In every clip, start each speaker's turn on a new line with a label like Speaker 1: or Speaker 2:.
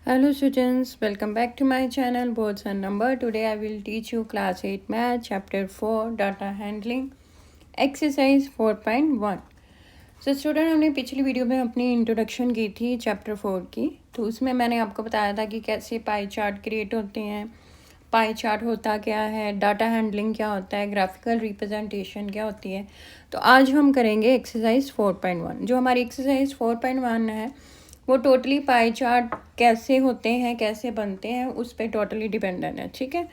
Speaker 1: Hello students, welcome back to my channel Boards and Number. Today I will teach you class 8 math chapter 4 data handling exercise 4.1. So student हमने पिछली video में अपनी introduction की थी chapter 4 की, तो उसमें मैंने आपको बताया था कि कैसे पाई चार्ट क्रिएट होते हैं, पाई चार्ट होता क्या है, डाटा हैंडलिंग क्या होता है, ग्राफिकल रिप्रेजेंटेशन क्या होती है। तो आज हम करेंगे एक्सरसाइज 4.1। जो हमारी एक्सरसाइज 4.1 है वो टोटली पाई चार्ट कैसे होते हैं, कैसे बनते हैं, उस पर टोटली डिपेंडेंट है। ठीक है,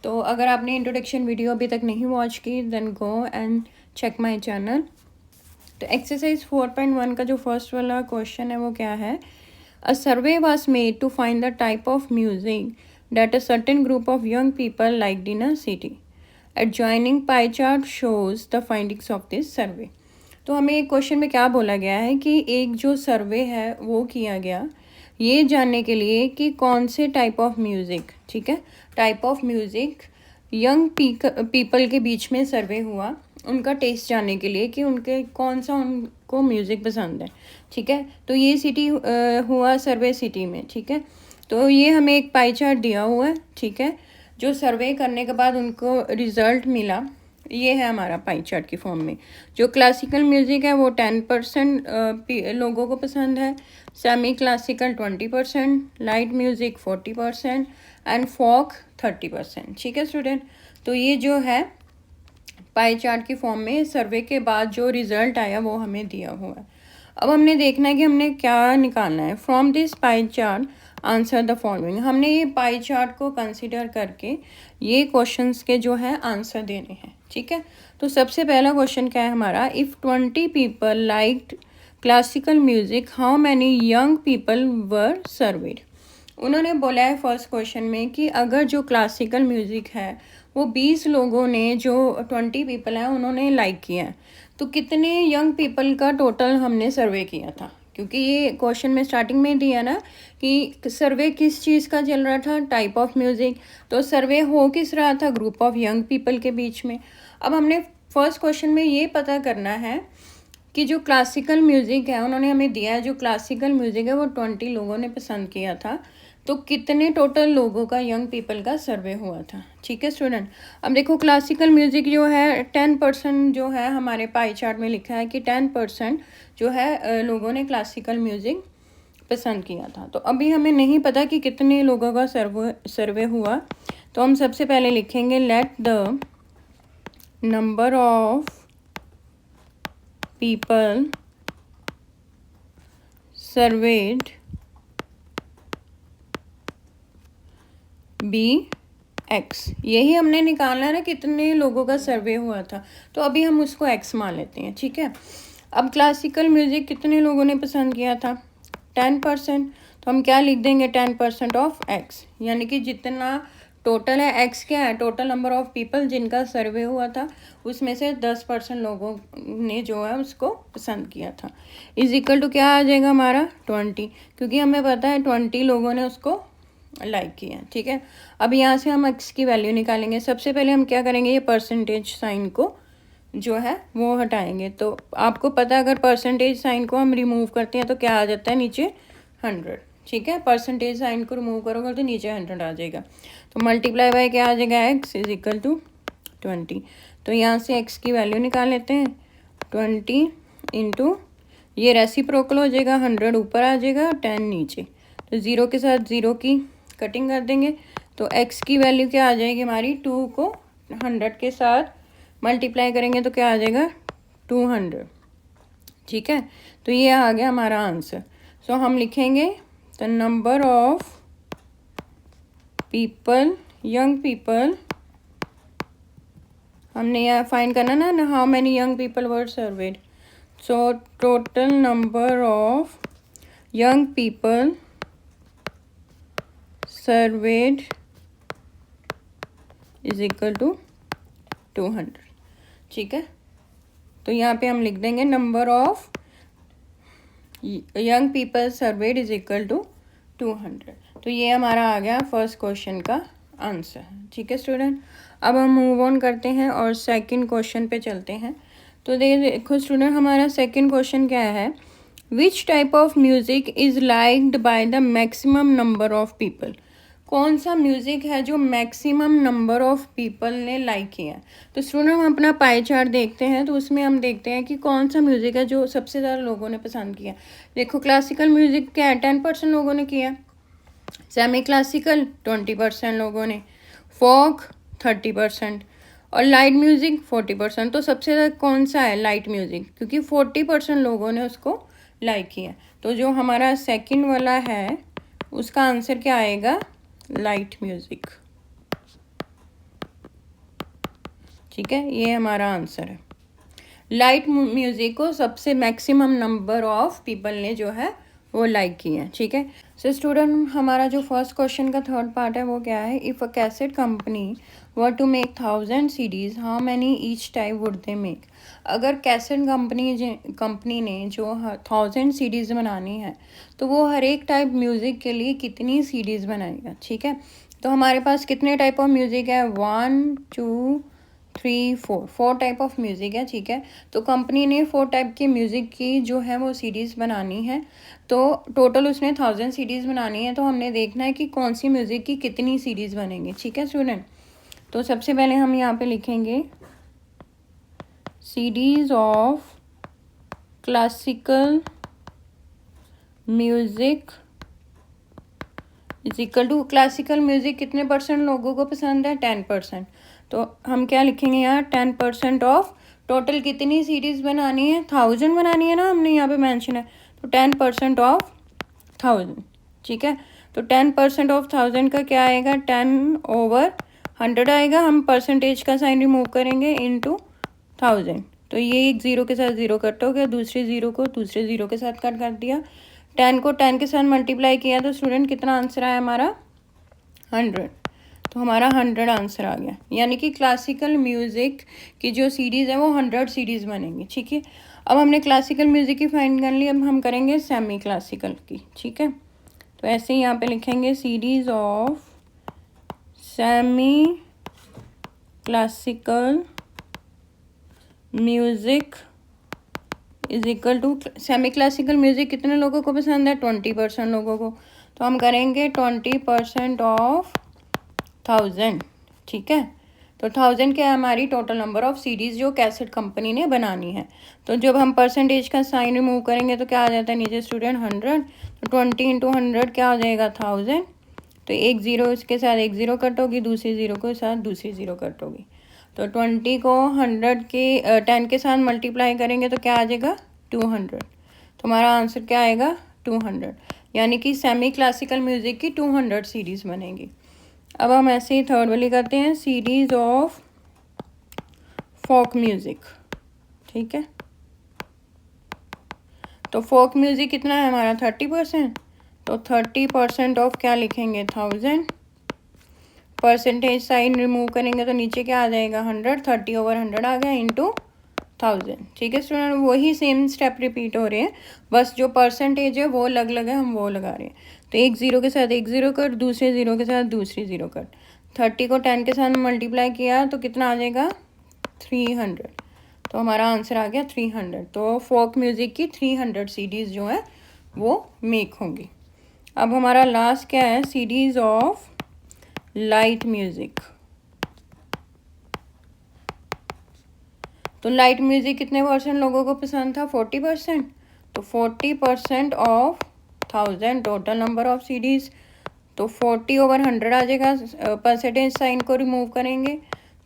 Speaker 1: तो अगर आपने इंट्रोडक्शन वीडियो अभी तक नहीं वॉच की then go and check my channel. तो एक्सरसाइज 4.1 का जो फर्स्ट वाला क्वेश्चन है वो क्या है, a survey was made to find the type of music that a certain group of young people liked in a city. Adjoining pie chart shows the findings of this survey. तो हमें एक question में क्या बोला गया है कि एक जो सर्वे है वो किया गया ये जानने के लिए कि कौन से टाइप ऑफ म्यूज़िक, ठीक है, type of music young people के बीच में सर्वे हुआ, उनका टेस्ट जानने के लिए कि उनके कौन सा उनको म्यूज़िक पसंद है। ठीक है, तो ये सिटी हुआ सर्वे सिटी में। ठीक है, तो ये हमें एक पाई चार्ट दिया हुआ है। ठीक है, जो सर्वे करने के बाद उनको रिज़ल्ट मिला ये है हमारा पाई चार्ट की फॉर्म में। जो क्लासिकल म्यूज़िक है वो 10% लोगों को पसंद है, semi classical 20%, light music 40% and folk 30%। ठीक है स्टूडेंट, तो ये जो है पाई चार्ट की फॉर्म में सर्वे के बाद जो रिज़ल्ट आया वो हमें दिया हुआ है। अब हमने देखना है कि हमने क्या निकालना है। From this pie chart answer the following. हमने ये पाई चार्ट को कंसिडर करके ये क्वेश्चंस के जो है आंसर देने हैं। ठीक है, तो सबसे पहला क्वेश्चन क्या है हमारा, if 20 people liked classical music how many young people were served. उन्होंने बोला है फर्स्ट क्वेश्चन में कि अगर जो क्लासिकल म्यूज़िक है वो 20 लोगों ने, जो 20 पीपल हैं उन्होंने लाइक किया है, तो कितने यंग पीपल का टोटल हमने सर्वे किया था। क्योंकि ये क्वेश्चन में स्टार्टिंग में दिया ना कि सर्वे किस चीज़ का चल रहा था, टाइप ऑफ म्यूज़िक, तो सर्वे हो किस रहा था, ग्रुप ऑफ यंग पीपल के बीच में। अब हमने फर्स्ट क्वेश्चन में ये पता करना है कि जो क्लासिकल म्यूज़िक है उन्होंने हमें दिया है, जो क्लासिकल म्यूज़िक है वो 20 लोगों ने पसंद किया था, तो कितने टोटल लोगों का, यंग पीपल का सर्वे हुआ था। ठीक है स्टूडेंट, अब देखो क्लासिकल म्यूज़िक जो है 10% जो है हमारे पाई चार्ट में लिखा है कि 10% जो है लोगों ने क्लासिकल म्यूज़िक पसंद किया था। तो अभी हमें नहीं पता कि कितने लोगों का सर्वे हुआ, तो हम सबसे पहले लिखेंगे let the number of people surveyed be x. यही हमने निकालना है ना कितने लोगों का सर्वे हुआ था, तो अभी हम उसको एक्स मान लेते हैं। ठीक है, अब क्लासिकल म्यूज़िक कितने लोगों ने पसंद किया था, 10%, तो हम क्या लिख देंगे 10% ऑफ एक्स, यानी कि जितना टोटल है, एक्स क्या है, टोटल नंबर ऑफ पीपल जिनका सर्वे हुआ था, उसमें से 10% लोगों ने जो है उसको पसंद किया था, इज इक्वल टू क्या आ जाएगा हमारा 20, क्योंकि हमें पता है 20 लोगों ने उसको लाइक किया। ठीक है, अब यहाँ से हम एक्स की वैल्यू निकालेंगे। सबसे पहले हम क्या करेंगे, ये परसेंटेज साइन को जो है वो हटाएंगे। तो आपको पता है अगर परसेंटेज साइन को हम रिमूव करते हैं तो क्या आ जाता है, नीचे 100। ठीक है, परसेंटेज साइन को रिमूव करोगे तो नीचे 100 आ जाएगा, तो मल्टीप्लाई बाय क्या आ जाएगा, एक्स इज इक्वल टू 20। तो यहाँ से एक्स की वैल्यू निकाल लेते हैं, 20 इंटू ये रेसिप्रोकल हो जाएगा, 100 ऊपर आ जाएगा, 10 नीचे, तो ज़ीरो के साथ ज़ीरो की कटिंग कर देंगे, तो x की वैल्यू क्या आ जाएगी हमारी, 2 को 100 के साथ मल्टीप्लाई करेंगे तो क्या आ जाएगा 200। ठीक है, तो ये आ गया हमारा आंसर। सो हम लिखेंगे the number of people, young people, हमने यहाँ फाइंड करना ना how many young people were surveyed, so total number of young people surveyed is equal to 200। ठीक है, तो यहाँ पे हम लिख देंगे number of young people surveyed is equal to 200। तो ये हमारा आ गया फर्स्ट क्वेश्चन का आंसर। ठीक है स्टूडेंट, अब हम मूव ऑन करते हैं और सेकंड क्वेश्चन पे चलते हैं। तो देखो स्टूडेंट, हमारा सेकंड क्वेश्चन क्या है, which type of music is liked by the maximum number of people. कौन सा म्यूज़िक है जो मैक्सिमम नंबर ऑफ पीपल ने लाइक किया है। तो स्टूडेंट हम अपना पाई चार्ट देखते हैं, तो उसमें हम देखते हैं कि कौन सा म्यूज़िक है जो सबसे ज़्यादा लोगों ने पसंद किया। देखो क्लासिकल म्यूज़िक क्या है, 10% लोगों ने किया, सेमी क्लासिकल 20% लोगों ने, फोक 30% और लाइट म्यूज़िक 40%। तो सबसे ज़्यादा कौन सा है, लाइट म्यूज़िक, क्योंकि 40% लोगों ने उसको लाइक किया। तो जो हमारा सेकंड वाला है उसका आंसर क्या आएगा, लाइट म्यूज़िक। ठीक है, ये हमारा आंसर है। लाइट म्यूज़िक को सबसे मैक्सिमम नंबर ऑफ पीपल ने जो है वो लाइक किया है। ठीक है, सो स्टूडेंट हमारा जो फर्स्ट क्वेश्चन का थर्ड पार्ट है वो क्या है, if a cassette company were to make 1000 CDs how many each type would they make. अगर कैसेट कंपनी ने जो 1000 CDs बनानी है तो वो हर एक टाइप म्यूज़िक के लिए कितनी CDs बनाएगा। ठीक है, तो हमारे पास कितने टाइप ऑफ म्यूज़िक है, 1 2 3 4 टाइप ऑफ म्यूज़िक है। ठीक है, तो कंपनी ने 4 टाइप की म्यूज़िक की जो है वो सीडीज़ बनानी है, तो टोटल उसने 1000 सीडीज़ बनानी है। तो हमने देखना है कि कौन सी म्यूज़िक की कितनी सीडीज़ बनेंगी। ठीक है स्टूडेंट, तो सबसे पहले हम यहाँ पे लिखेंगे CDs of classical music is equal to, classical music कितने परसेंट लोगों को पसंद है, 10%। तो हम क्या लिखेंगे यहाँ, 10% ऑफ टोटल कितनी सीरीज़ बनानी है, 1000 बनानी है ना, हमने यहाँ पे मेंशन है, तो 10% ऑफ 1000। ठीक है, तो 10% ऑफ 1000 का क्या आएगा, 10/100 आएगा। हम परसेंटेज का साइन रिमूव करेंगे इनटू 1000, तो ये एक ज़ीरो के साथ ज़ीरो कट हो गया, दूसरे ज़ीरो को दूसरे ज़ीरो के साथ कट कर दिया, 10 को 10 के साथ मल्टीप्लाई किया, तो स्टूडेंट कितना आंसर आया हमारा, 100। तो हमारा 100 आंसर आ गया, यानी कि क्लासिकल म्यूज़िक की जो सीरीज़ है वो 100 सीरीज़ बनेंगी। ठीक है, अब हमने क्लासिकल म्यूज़िक की फाइंड कर ली, अब हम करेंगे सेमी क्लासिकल की। ठीक है, तो ऐसे ही यहाँ पे लिखेंगे series of semi classical music is equal to, semi classical music कितने लोगों को पसंद है, 20% लोगों को, तो हम करेंगे 20% ऑफ 1000। ठीक है, तो 1000 क्या है, हमारी टोटल नंबर ऑफ सीरीज़ जो कैसेट कंपनी ने बनानी है। तो जब हम परसेंटेज का साइन रिमूव करेंगे तो क्या आ जाता है नीचे स्टूडेंट, 100। तो 20 × 100 क्या हो जाएगा, 1000। तो एक ज़ीरो इसके साथ एक ज़ीरो कट होगी, दूसरी ज़ीरो के साथ दूसरी ज़ीरो कट होगी। तो 20 को 100 के 10 के साथ मल्टीप्लाई करेंगे तो क्या आ जाएगा, 200। तो हमारा आंसर क्या आएगा, 200, यानी कि सेमी क्लासिकल म्यूज़िक की 200 सीरीज़ बनेगी। अब हम ऐसे ही थर्ड वाली करते हैं, सीरीज़ ऑफ फोक म्यूज़िक। ठीक है, तो फोक म्यूज़िक कितना है हमारा, 30%। तो 30% ऑफ क्या लिखेंगे, 1000, परसेंटेज साइन रिमूव करेंगे तो नीचे क्या आ जाएगा, 100, 30/100 आ गया इंटू 1000। ठीक है स्टूडेंट, वही सेम स्टेप रिपीट हो रहे हैं, बस जो परसेंटेज है वो अलग अलग है, हम वो लगा रहे हैं। तो एक ज़ीरो के साथ एक ज़ीरो कट, दूसरे ज़ीरो के साथ दूसरी ज़ीरो कट, 30 को 10 के साथ मल्टीप्लाई किया तो कितना आ जाएगा, 300। तो हमारा आंसर आ गया 300। तो फोक म्यूज़िक की 300 सीडीज़ जो है वो मेक होंगी। अब हमारा लास्ट क्या है, सीडीज़ ऑफ लाइट म्यूज़िक। तो लाइट म्यूज़िक कितने परसेंट लोगों को पसंद था, 40%। तो 40% of 1000 total number of CDs, तो 40/100 आ जाएगा, परसेंटेज साइन को रिमूव करेंगे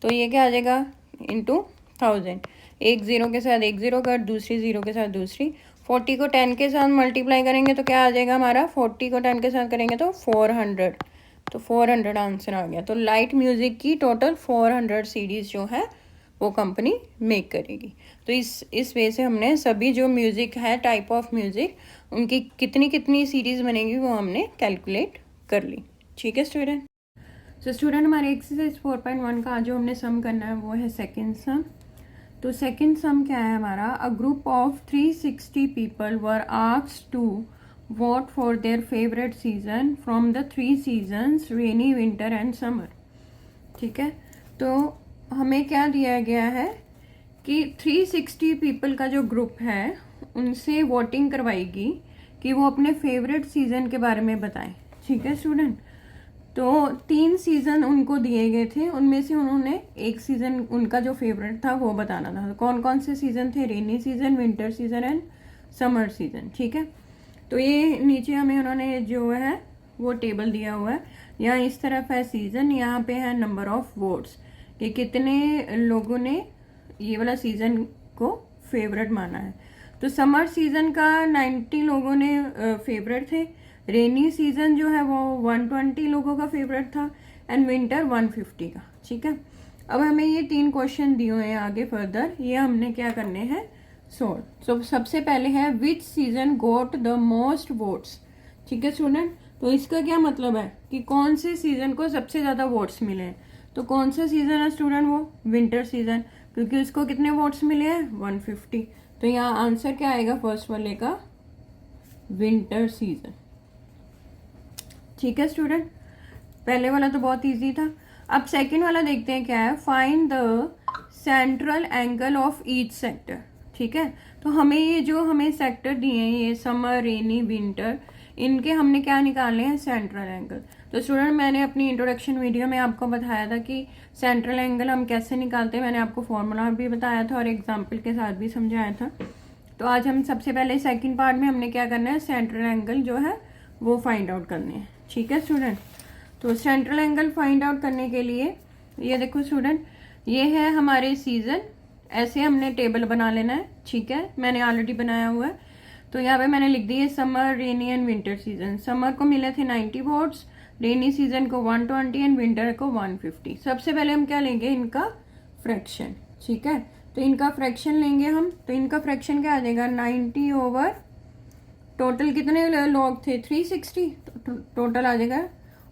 Speaker 1: तो ये क्या आ जाएगा, इंटू 1000। एक ज़ीरो के साथ एक ज़ीरो कट, दूसरी ज़ीरो के साथ दूसरी, 40 को 10 के साथ मल्टीप्लाई करेंगे तो क्या आ जाएगा हमारा, 40 को 10 के साथ करेंगे तो 400। तो 400 आंसर आ गया। तो लाइट म्यूज़िक की टोटल 400 सीडीज़ जो है वो कंपनी मेक करेगी। तो इस वे से हमने सभी जो म्यूज़िक है, टाइप ऑफ म्यूज़िक, उनकी कितनी कितनी सीरीज़ बनेगी वो हमने कैलकुलेट कर ली। ठीक है स्टूडेंट, सो स्टूडेंट हमारे एक्सरसाइज 4.1 का जो हमने सम करना है वो है सेकंड सम। तो सेकंड सम क्या है हमारा, a group of 360 people were asked to vote for their favourite season from the 3 seasons, rainy, winter and summer. ठीक है, तो हमें क्या दिया गया है कि 360 पीपल का जो ग्रुप है उनसे वोटिंग करवाएगी कि वो अपने फेवरेट सीज़न के बारे में बताएं। ठीक है स्टूडेंट, तो 3 सीज़न उनको दिए गए थे, उनमें से उन्होंने एक सीज़न उनका जो फेवरेट था वो बताना था। कौन कौन से सीज़न थे? Rainy season, winter season and summer season. ठीक है, तो ये नीचे हमें उन्होंने जो है वो टेबल दिया हुआ है। यहाँ इस तरफ है सीज़न, यहाँ पे है नंबर ऑफ वोट्स कि कितने लोगों ने ये वाला सीज़न को फेवरेट माना है। तो समर सीज़न का 90 लोगों ने फेवरेट थे, रेनी सीज़न जो है वो 120 लोगों का फेवरेट था एंड विंटर 150 का। ठीक है, अब हमें ये 3 क्वेश्चन दिए हुए हैं आगे फर्दर, ये हमने क्या करने हैं सोल्व। सो सबसे पहले है विच season goat the most votes. ठीक है स्टूडेंट, तो इसका क्या मतलब है कि कौन से सीजन को सबसे ज्यादा वोट्स मिले हैं। तो कौन सा सीजन है स्टूडेंट? वो विंटर सीजन, क्योंकि उसको कितने वोट्स मिले हैं? 150। तो यहाँ आंसर क्या आएगा फर्स्ट वाले का? Winter season. ठीक है स्टूडेंट, पहले वाला तो बहुत इजी था। अब सेकंड वाला देखते हैं क्या है। Find the central angle of each sector. ठीक है, तो हमें ये जो हमें सेक्टर दिए हैं, ये समर, रेनी, विंटर, इनके हमने क्या निकालने हैं? Central angle. तो स्टूडेंट मैंने अपनी इंट्रोडक्शन वीडियो में आपको बताया था कि सेंट्रल एंगल हम कैसे निकालते हैं, मैंने आपको फॉर्मूला भी बताया था और एग्जाम्पल के साथ भी समझाया था। तो आज हम सबसे पहले सेकंड पार्ट में हमने क्या करना है? सेंट्रल एंगल जो है वो फाइंड आउट करने हैं। ठीक है स्टूडेंट, तो सेंट्रल एंगल फाइंड आउट करने के लिए ये देखो स्टूडेंट, ये है हमारे सीजन, ऐसे हमने टेबल बना लेना है। ठीक है, मैंने ऑलरेडी बनाया हुआ है। तो यहाँ पे मैंने लिख दी है summer, rainy and winter season. Summer को मिले थे 90 वोट्स, रेनी सीजन को 120 एंड विंटर को 150। सबसे पहले हम क्या लेंगे? इनका फ्रैक्शन। ठीक है, तो इनका फ्रैक्शन लेंगे हम, तो इनका फ्रैक्शन क्या आ जाएगा? 90 ओवर टोटल कितने लोग थे? 360, टोटल आ जाएगा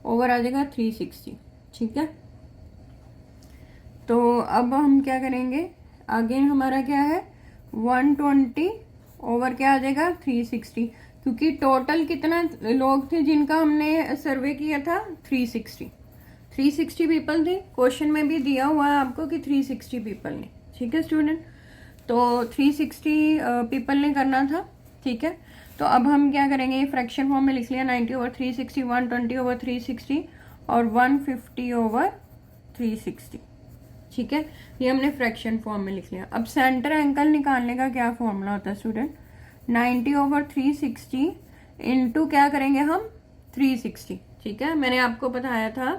Speaker 1: ओवर आ जाएगा 360। ठीक है, तो अब हम क्या करेंगे आगे? हमारा क्या है? 120 ओवर क्या आ जाएगा? 360, क्योंकि टोटल कितना लोग थे जिनका हमने सर्वे किया था? 360 पीपल थे। क्वेश्चन में भी दिया हुआ है आपको कि 360 पीपल ने। ठीक है स्टूडेंट, तो 360 पीपल ने करना था। ठीक है, तो अब हम क्या करेंगे? फ्रैक्शन फॉर्म में लिख लिया 90 ओवर 360, 120 ओवर 360 और 150 ओवर 360। ठीक है, ये हमने फ्रैक्शन फॉर्म में लिख लिया। अब सेंटर एंगल निकालने का क्या फॉर्मूला होता है स्टूडेंट? 90 ओवर 360 इंटू क्या करेंगे हम? 360। ठीक है, मैंने आपको बताया था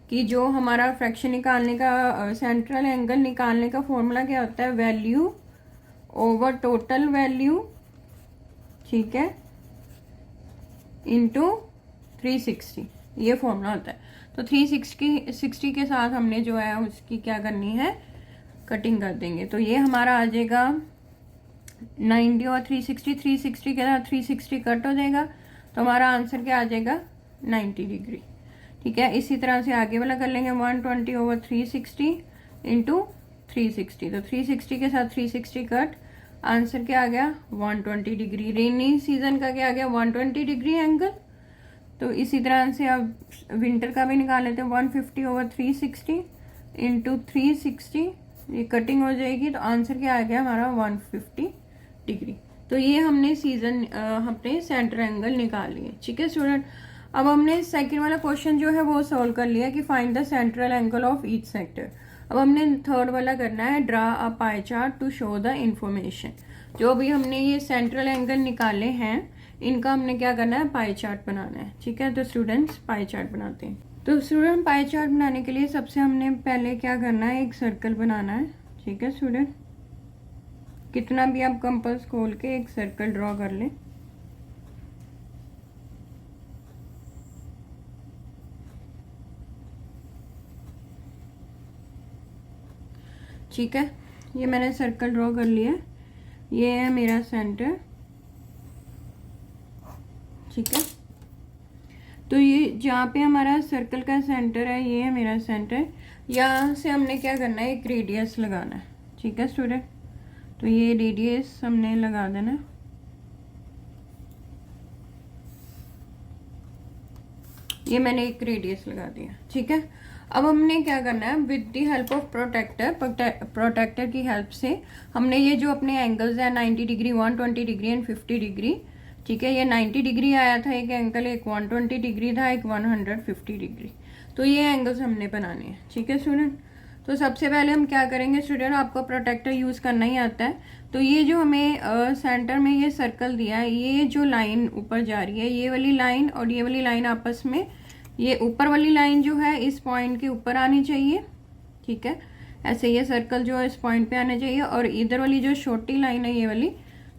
Speaker 1: कि जो हमारा फ्रैक्शन निकालने का, सेंट्रल एंगल निकालने का फॉर्मूला क्या होता है? वैल्यू ओवर टोटल वैल्यू, ठीक है, इंटू 360, ये फॉर्मूला होता है। तो 360 के साथ हमने जो है उसकी क्या करनी है? कटिंग कर देंगे। तो ये हमारा आ जाएगा 90 और 360, 360 के साथ 360 कट हो जाएगा, तो हमारा आंसर क्या आ जाएगा? 90 डिग्री। ठीक है, इसी तरह से आगे वाला कर लेंगे 120 ओवर 360 इंटू 360, तो 360 के साथ 360 कट, आंसर क्या आ गया? 120 डिग्री। रेनी सीजन का क्या आ गया? 120 डिग्री एंगल। तो इसी तरह से अब विंटर का भी निकाल लेते हैं 150 ओवर 360 इंटू 360, ये कटिंग हो जाएगी, तो आंसर क्या आ गया हमारा? 150 डिग्री। तो ये हमने सीजन अपने सेंटर एंगल निकाल लिए। ठीक है स्टूडेंट, अब हमने सेकंड वाला क्वेश्चन जो है वो सॉल्व कर लिया कि find the central angle of each sector. अब हमने थर्ड वाला करना है draw a pie chart to show the information. जो भी हमने ये सेंट्रल एंगल निकाले हैं इनका हमने क्या करना है? पाई चार्ट बनाना है। ठीक है, तो स्टूडेंट्स पाई चार्ट बनाते हैं। तो स्टूडेंट पाई चार्ट बनाने के लिए सबसे हमने पहले क्या करना है? एक सर्कल बनाना है। ठीक है स्टूडेंट, कितना भी आप कंपास खोल के एक सर्कल ड्रॉ कर लें। ठीक है, ये मैंने सर्कल ड्रॉ कर लिया, ये है मेरा सेंटर। ठीक है, तो ये जहाँ पे हमारा सर्कल का सेंटर है ये है मेरा सेंटर। यहाँ से हमने क्या करना है? एक रेडियस लगाना है। ठीक है स्टूडेंट, तो ये रेडियस हमने लगा देना है। ये मैंने एक रेडियस लगा दिया, ठीक है। अब हमने क्या करना है, with the help of protractor की हेल्प से हमने ये जो अपने एंगल्स है 90 डिग्री, 120 डिग्री एंड 50 डिग्री, ठीक है, ये 90 डिग्री आया था एक एंगल, एक 120 डिग्री था, एक 150 डिग्री। तो ये एंगल्स हमने बनाने हैं, ठीक है स्टूडेंट। तो सबसे पहले हम क्या करेंगे स्टूडेंट, आपको प्रोटेक्टर यूज़ करना ही आता है। तो ये जो हमें सेंटर में ये सर्कल दिया है, ये जो लाइन ऊपर जा रही है, ये वाली लाइन और ये वाली लाइन आपस में, ये ऊपर वाली लाइन जो है इस पॉइंट के ऊपर आनी चाहिए, ठीक है। ऐसे ये सर्कल जो है इस पॉइंट पे आना चाहिए, और इधर वाली जो छोटी लाइन है ये वाली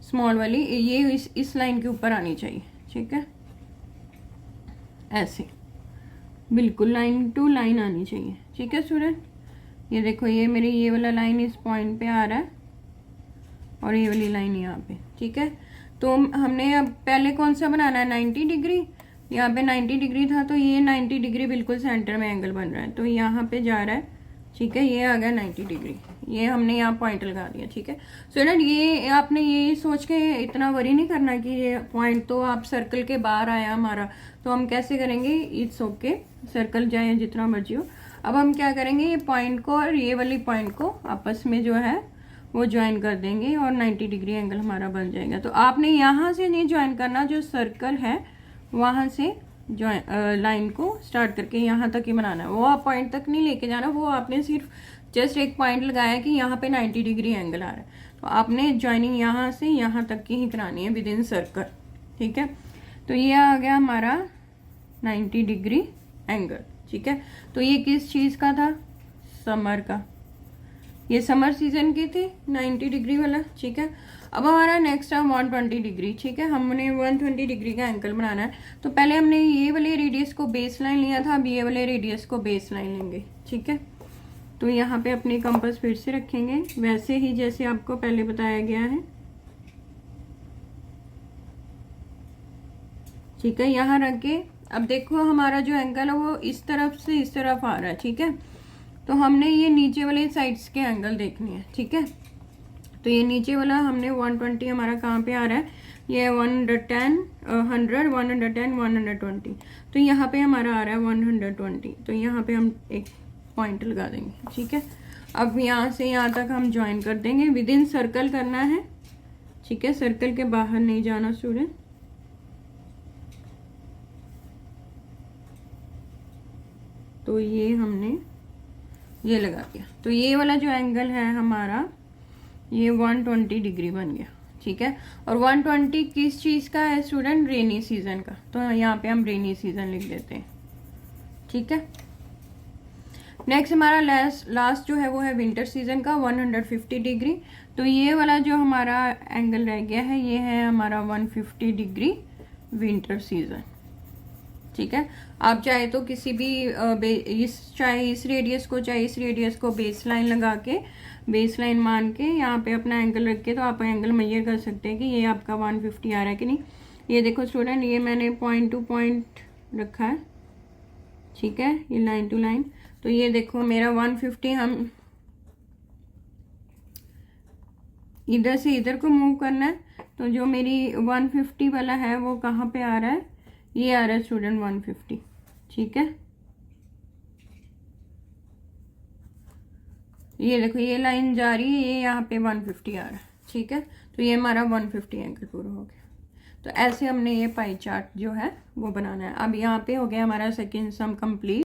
Speaker 1: स्मॉल वाली, ये इस लाइन के ऊपर आनी चाहिए, ठीक है। ऐसे बिल्कुल लाइन टू लाइन आनी चाहिए, ठीक है स्टूडेंट। ये देखो, ये मेरी ये वाला लाइन इस पॉइंट पे आ रहा है और ये वाली लाइन यहाँ पे, ठीक है। तो हमने अब पहले कौन सा बनाना है, 90 डिग्री। यहाँ पे 90 डिग्री था, तो ये 90 डिग्री बिल्कुल सेंटर में एंगल बन रहा है, तो यहाँ पे जा रहा है, ठीक है। ये आ गया 90 डिग्री, ये हमने यहाँ पॉइंट लगा दिया, ठीक है। स्टूडेंट ये आपने ये सोच के इतना वरी नहीं करना कि ये पॉइंट तो आप सर्कल के बाहर आया हमारा, तो हम कैसे करेंगे, इट्स ओके, सर्कल जाए जितना मर्जी हो। अब हम क्या करेंगे, ये पॉइंट को और ये वाली पॉइंट को आपस में जो है वो ज्वाइन कर देंगे और 90 डिग्री एंगल हमारा बन जाएगा। तो आपने यहाँ से नहीं ज्वाइन करना, जो सर्कल है वहाँ से ज्वाइन लाइन को स्टार्ट करके यहाँ तक ही बनाना है, वो आप पॉइंट तक नहीं लेके जाना, वो आपने सिर्फ जस्ट एक पॉइंट लगाया कि यहाँ पे 90 डिग्री एंगल आ रहा है, तो आपने ज्वाइनिंग यहाँ से यहाँ तक की ही करानी है विद इन सर्कल, ठीक है। तो ये आ गया हमारा 90 डिग्री एंगल, ठीक है। तो ये किस चीज़ का था, समर का, ये समर सीजन की थी 90 डिग्री वाला, ठीक है। अब हमारा नेक्स्ट है 120 डिग्री, ठीक है। हमने 120 डिग्री का एंगल बनाना है, तो पहले हमने ये वाले रेडियस को बेस लाइन लिया था, अब ये वाले रेडियस को बेस लाइन लेंगे, ठीक है। तो यहाँ पे अपनी कंपास फिर से रखेंगे वैसे ही जैसे आपको पहले बताया गया है, ठीक है। यहाँ रख के अब देखो हमारा जो एंगल है वो इस तरफ से इस तरफ आ रहा है, ठीक है। तो हमने ये नीचे वाले साइड्स के एंगल देखने हैं, ठीक है। तो ये नीचे वाला हमने 120 हमारा कहाँ पे आ रहा है, ये 110, 100, 110, 120, तो यहाँ पे हमारा आ रहा है 120, तो यहाँ पे हम एक पॉइंट लगा देंगे, ठीक है। अब यहाँ से यहाँ तक हम ज्वाइन कर देंगे, विद इन सर्कल करना है, ठीक है, सर्कल के बाहर नहीं जाना स्टूडेंट। तो ये हमने ये लगा दिया, तो ये वाला जो एंगल है हमारा ये 120 डिग्री बन गया, ठीक है। और 120 किस चीज़ का है स्टूडेंट, रेनी सीजन का, तो यहाँ पे हम रेनी सीजन लिख देते हैं, ठीक है। नेक्स्ट हमारा लास्ट जो है वो है विंटर सीजन का 150 डिग्री। तो ये वाला जो हमारा एंगल रह गया है ये है हमारा 150 डिग्री विंटर सीजन, ठीक है। आप चाहे तो किसी भी चाहे इस रेडियस को चाहे इस रेडियस को बेस लाइन लगा के, बेस लाइन मान के यहाँ पे अपना एंगल रख के, तो आप एंगल मेजर कर सकते हैं कि ये आपका 150 आ रहा है कि नहीं। ये देखो स्टूडेंट, ये मैंने पॉइंट टू पॉइंट रखा है, ठीक है, ये लाइन टू लाइन। तो ये देखो मेरा 150, हम इधर से इधर को मूव करना है, तो जो मेरी 150 वाला है वो कहाँ पे आ रहा है, ये आ रहा है स्टूडेंट 150, ठीक है। ये देखो ये लाइन जा रही है, ये यहाँ पे 150 आ रहा है, ठीक है। तो ये हमारा 150 एंगल पूरा हो गया। तो ऐसे हमने ये पाई चार्ट जो है वो बनाना है। अब यहाँ पे हो गया हमारा सेकंड सम कंप्लीट।